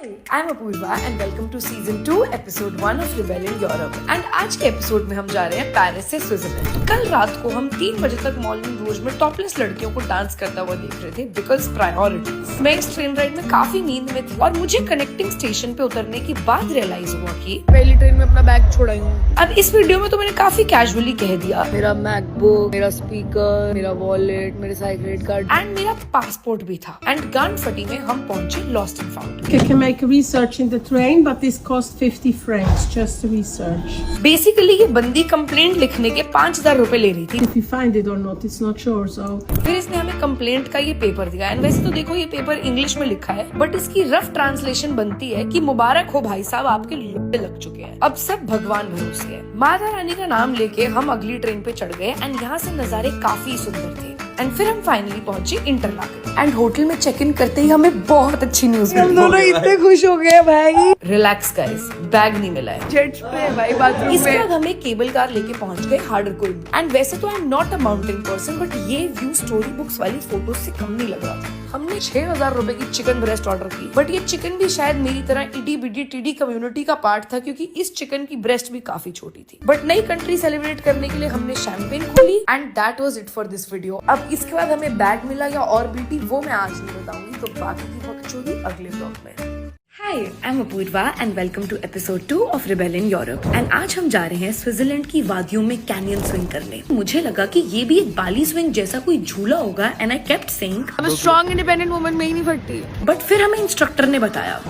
Hi, I'm Apurva and welcome to season 2 episode 1 of Rebellion Europe. And आज के episode में हम जा रहे हैं पेरिस से स्विट्जरलैंड। कल रात को हम 3 बजे तक मॉर्निंग रूज में टॉपलेस लड़कियों को डांस करता हुआ देख रहे थे बिकॉज प्रायोरिटीज। मैं इस ट्रेन राइड में काफी नींद में थी और मुझे कनेक्टिंग स्टेशन पे उतरने के बाद रियलाइज हुआ कि पहली ट्रेन में अपना बैग छोड़ा हूँ। अब इस वीडियो में तो मैंने काफी कैजुअली कह दिया मेरा मैकबुक, मेरा स्पीकर, मेरा वॉलेट, मेरे सारे क्रेडिट कार्ड एंड मेरा पासपोर्ट भी था। एंड गान फटी में हम पहुंचे lost and found. You can make a research in the train, but this costs 50 francs just to research. Basically ये बंदी कंप्लेंट लिखने के 5,000 रुपए ले रही थी। If you find it or not, it's not sure. So फिर इसने हमें कंप्लेंट का ये पेपर दिया। एंड वैसे तो देखो ये पेपर इंग्लिश में लिखा है बट इसकी रफ ट्रांसलेशन बनती है कि मुबारक हो भाई साहब, आपके लोटे लग चुके हैं। अब सब भगवान भरोसे है। माता रानी का नाम लेके हम अगली ट्रेन पे चढ़ गए एंड यहाँ से नजारे काफी सुंदर थे। एंड फिर हम फाइनली पहुंचे इंटरलाken। एंड होटल में चेक इन करते ही हमें बहुत अच्छी न्यूज मिली। दोनों इतने खुश हो गए भाई। रिलैक्स गाइस, बैग नहीं मिला है। जेट्स पे भाई बाथरूम इसके में। बाद हमें केबल कार लेके पहुंच गए हार्डरकोइल। एंड वैसे तो I am not a mountain person but ये व्यू स्टोरी बुक्स वाली फोटोज से कम नहीं लग रहा था। हमने 6,000 रुपए की चिकन ब्रेस्ट ऑर्डर की बट ये चिकन भी शायद मेरी तरह इडी बिडी टीडी कम्युनिटी का पार्ट था क्योंकि इस चिकन की ब्रेस्ट भी काफी छोटी थी। बट नई कंट्री सेलिब्रेट करने के लिए हमने शैंपेन खोली and that was it for this video. अब इसके बाद हमें बैग मिला या और बीटी वो मैं आज नहीं बताऊंगी, तो बाकी की बकचोदी अगले व्लॉग में। Hi, I'm Apurva and welcome to episode 2 of Rebellion Europe. And आज हम जा रहे हैं स्विट्जरलैंड की वादियों में कैनियन स्विंग करने। मुझे लगा कि ये भी एक बाली स्विंग जैसा कोई झूला होगा एंड आई केप्ट सेइंग अब स्ट्रॉन्ग इंडिपेंडेंट वुमन में ही नहीं फटती। बट फिर हमें इंस्ट्रक्टर ने बताया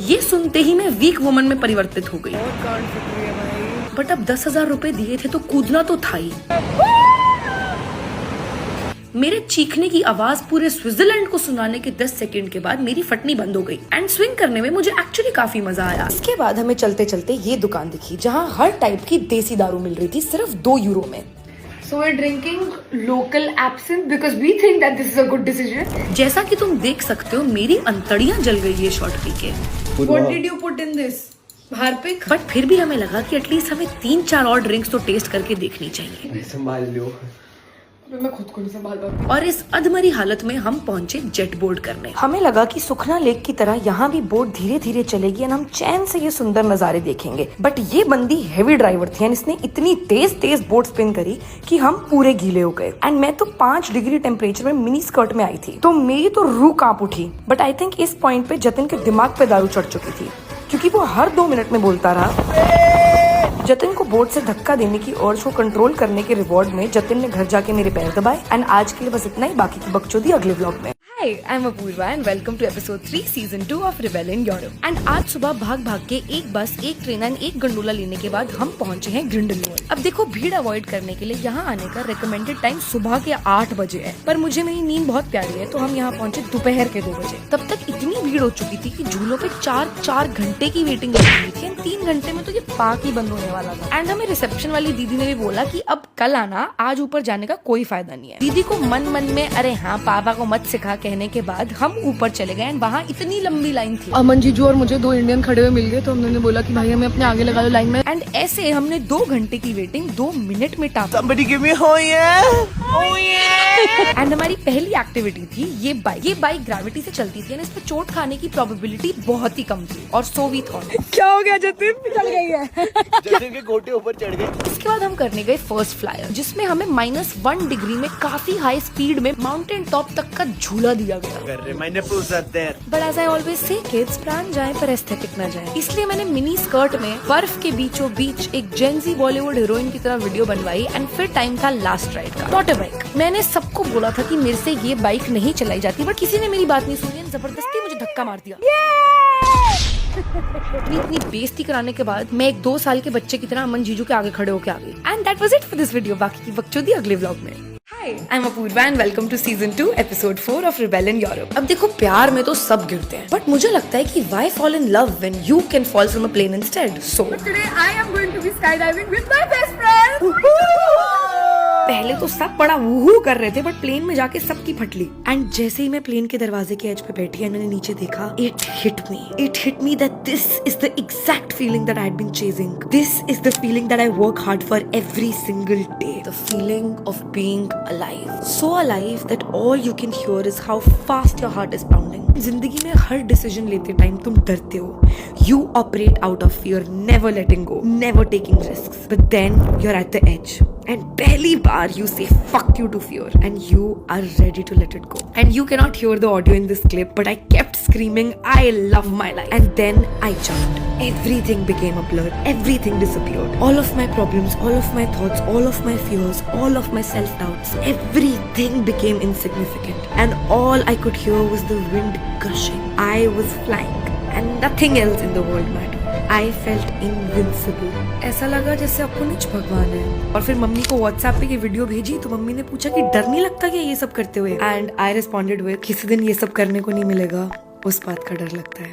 ये सुनते ही मैं वीक वुमन में परिवर्तित हो गई। बहुत गांड फट रही है भाई। बट अब 10,000 रुपए दिए थे तो कूदना तो था ही। मेरे चीखने की आवाज पूरे स्विट्जरलैंड को सुनाने के 10 सेकंड के बाद मेरी फटनी बंद हो गई एंड स्विंग करने में मुझे एक्चुअली काफी मजा आया। इसके बाद हमें चलते चलते ये दुकान दिखी जहाँ हर टाइप की देसी दारू मिल रही थी सिर्फ 2 यूरो में। So we're drinking local absinthe because we think that this is a good decision. जैसा कि तुम देख सकते हो मेरी अंतड़ियां जल गई ये शॉट पी के। What did you put in this? Harpic. But फिर भी हमें लगा कि एटलीस्ट हमें 3-4 और ड्रिंक्स तो टेस्ट करके देखनी चाहिए। संभाल लो। मैं खुद को नहीं संभाल पाती। और इस अधमरी हालत में हम पहुंचे जेट बोर्ड करने। हमें लगा कि सुखना लेक की तरह यहाँ भी बोट धीरे धीरे चलेगी एंड हम चैन से ये सुंदर नजारे देखेंगे। बट ये बंदी हेवी ड्राइवर थी एंड इसने इतनी तेज तेज बोट स्पिन करी कि हम पूरे गीले हो गए। एंड मैं तो 5 डिग्री टेम्परेचर में मिनी स्कर्ट में आई थी तो मेरी तो रूह कांप उठी। बट आई थिंक इस पॉइंट पे जतिन के दिमाग पे दारू चढ़ चुकी थी क्योंकि वो हर 2 मिनट में बोलता रहा। जतिन को बोट से धक्का देने की अर्ज को कंट्रोल करने के रिवॉर्ड में जतिन ने घर जाके मेरे पैर दबाए। एंड आज के लिए बस इतना ही, बाकी की बकचोदी अगले व्लॉग में। Hi, I'm Apurva and welcome to episode 3 season 2 of Rebellion Europe. And आज सुबह भाग भाग के एक बस, एक ट्रेन एंड एक गंडोला लेने के बाद हम पहुंचे हैं ग्रिंडेलवाल्ड। अब देखो भीड़ अवॉइड करने के लिए यहाँ आने का रिकमेंडेड टाइम सुबह के 8 बजे है पर मुझे मेरी नींद बहुत प्यारी है तो हम यहाँ पहुंचे दोपहर के 2 बजे। तब तक इतनी भीड़ हो चुकी थी कि झूलों पे 4 घंटे की वेटिंग लगी हुई थी। 3 घंटे में तो ये पार्क ही बंद होने वाला था। एंड हमें रिसेप्शन वाली दीदी ने भी बोला कि अब कल आना, आज ऊपर जाने का कोई फायदा नहीं है। दीदी को मन मन में अरे हाँ पापा को मत सिखा कहने के बाद हम ऊपर चले गए एंड वहाँ इतनी लंबी लाइन थी। अमन जीजू और मुझे 2 इंडियन खड़े हुए मिल गए तो हमने बोला कि भाई हमें अपने आगे लगा लो लाइन में। एंड ऐसे हमने 2 घंटे की वेटिंग 2 मिनट में टापी। Somebody give me oh yeah, oh yeah. And हमारी पहली एक्टिविटी थी ये बाइक। ये बाइक ग्रेविटी से चलती थी एंड इस पर चोट खाने की प्रोबेबिलिटी बहुत ही कम थी और सो वी थॉट क्या हो गया जतिन? चल गई है। जतिन के गोटे ऊपर चढ़ गए। इसके बाद हम करने गए फर्स्ट फ्लायर जिसमें हमें -1 डिग्री में काफी हाई स्पीड में माउंटेन टॉप तक का झूला दिया गया। मैंने पूछा but as I always say किड्स प्राण जाए पर एस्थेटिक ना जाए, इसलिए मैंने मिनी स्कर्ट में बर्फ के बीचों बीच एक जेंजी बॉलीवुड हीरोइन की तरह वीडियो बनवाई एंड फिर टाइम था लास्ट राइड का। Not a bike. मैंने सबको बोला था कि मेरे से ये बाइक नहीं चलाई जाती बट किसी ने मेरी बात नहीं सुनी, जबरदस्ती मुझे धक्का मार दिया। इतनी बेइज्जती कराने के बाद मैं एक 2 साल के बच्चे की तरह अमन जीजू के आगे खड़े होके आ गई। And that was it for this video. बाकी की बकचोदी अगले व्लॉग में। Hi, I'm Apurva and welcome to season 2 episode 4 of Rebellion Europe. अब देखो प्यार में तो सब गिरते हैं बट मुझे लगता है कि why fall in love when you can fall from a plane instead? So Today I am going to be skydiving with my best friend. पहले तो सब बड़ा वूहू कर रहे थे बट प्लेन में जाके सबकी फटली। एंड जैसे ही मैं प्लेन के दरवाजे के एज पे बैठी एंड मैंने नीचे देखा, it hit me that this is the exact feeling that I had been chasing. This is the feeling that I work hard for every single day. The feeling of being alive, so alive that all you can hear is how fast your heart is pounding. जिंदगी में हर decision लेते time तुम डरते हो। You operate out of fear, never letting go, never taking risks. But then you're at the edge. And pehli baar you say fuck you to fear and you are ready to let it go. And you cannot hear the audio in this clip, but I kept screaming, I love my life. And then I jumped. Everything became a blur. Everything disappeared. All of my problems, all of my thoughts, all of my fears, all of my self-doubts, everything became insignificant. And all I could hear was the wind gushing. I was flying. And nothing else in the world mattered. I felt invincible. ऐसा लगा जैसे अपुनिच भगवान है। और फिर mummy को WhatsApp पे ये वीडियो भेजी तो मम्मी ने पूछा कि डर नहीं लगता क्या ये सब करते हुए? एंड आई रिस्पॉन्डेड विद, किसी दिन ये सब करने को नहीं मिलेगा, उस बात का डर लगता है।